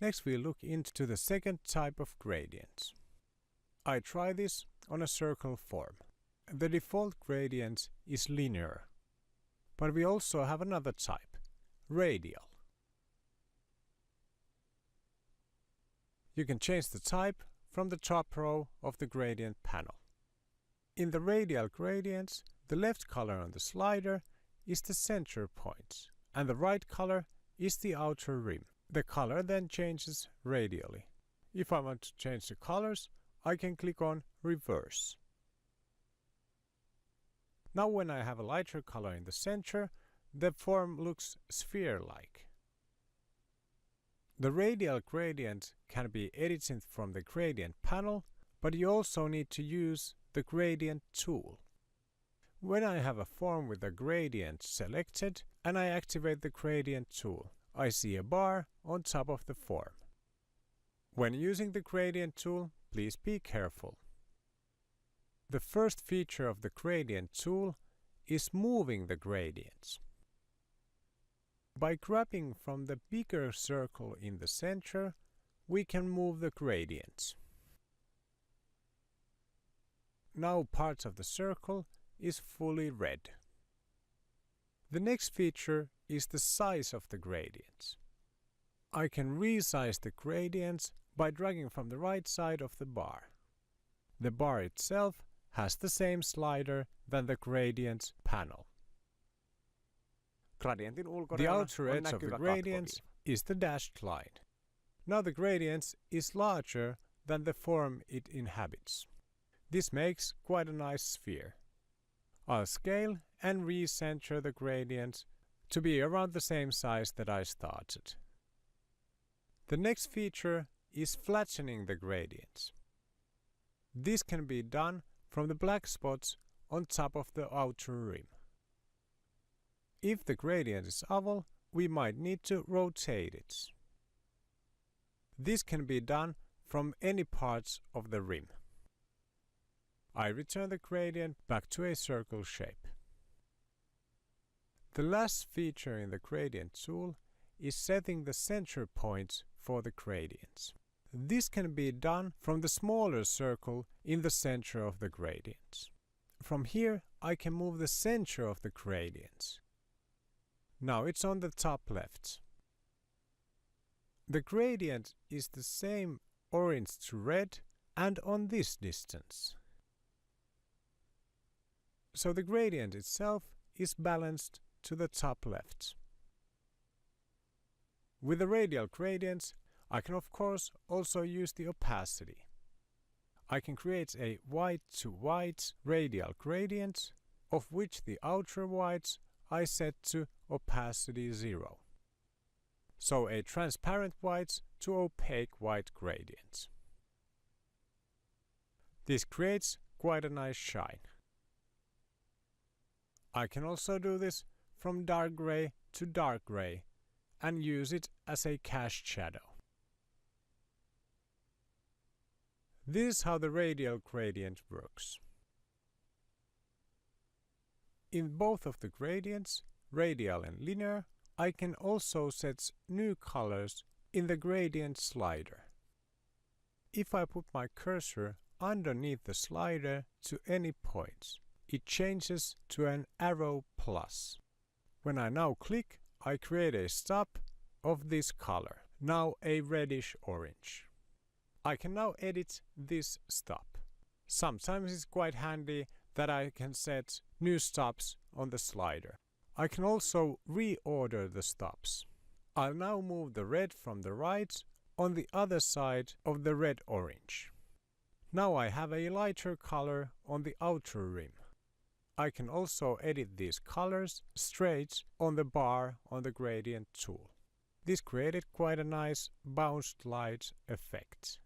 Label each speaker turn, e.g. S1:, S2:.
S1: Next we look into the second type of gradients. I try this on a circle form. The default gradient is linear, but we also have another type, radial. You can change the type from the top row of the gradient panel. In the radial gradients, the left color on the slider is the center point, and the right color is the outer rim. The color then changes radially. If I want to change the colors, I can click on Reverse. Now when I have a lighter color in the center, the form looks sphere-like. The radial gradient can be edited from the gradient panel, but you also need to use the gradient tool. When I have a form with a gradient selected and I activate the gradient tool, I see a bar on top of the form. When using the gradient tool, please be careful. The first feature of the gradient tool is moving the gradients. By grabbing from the bigger circle in the center, we can move the gradients. Now part of the circle is fully red. The next feature is the size of the gradients. I can resize the gradients by dragging from the right side of the bar. The bar itself has the same slider than the gradient panel. The outer edge of the gradients is the dashed line. Now the gradient is larger than the form it inhabits. This makes quite a nice sphere. I'll scale and recenter the gradient to be around the same size that I started. The next feature is flattening the gradients. This can be done from the black spots on top of the outer rim. If the gradient is oval, we might need to rotate it. This can be done from any parts of the rim. I return the gradient back to a circle shape. The last feature in the gradient tool is setting the center point for the gradients. This can be done from the smaller circle in the center of the gradients. From here, I can move the center of the gradients. Now it's on the top left. The gradient is the same orange to red and on this distance. So the gradient itself is balanced to the top left. With the radial gradients, I can of course also use the opacity. I can create a white to white radial gradient, of which the outer whites I set to opacity 0. So a transparent white to opaque white gradient. This creates quite a nice shine. I can also do this from dark gray to dark gray and use it as a cast shadow. This is how the radial gradient works. In both of the gradients, radial and linear, I can also set new colors in the gradient slider. If I put my cursor underneath the slider to any point, it changes to an arrow plus. When I now click, I create a stop of this color, now a reddish orange. I can now edit this stop. Sometimes it's quite handy that I can set new stops on the slider. I can also reorder the stops. I'll now move the red from the right on the other side of the red-orange. Now I have a lighter color on the outer rim. I can also edit these colors straight on the bar on the gradient tool. This created quite a nice bounced light effect.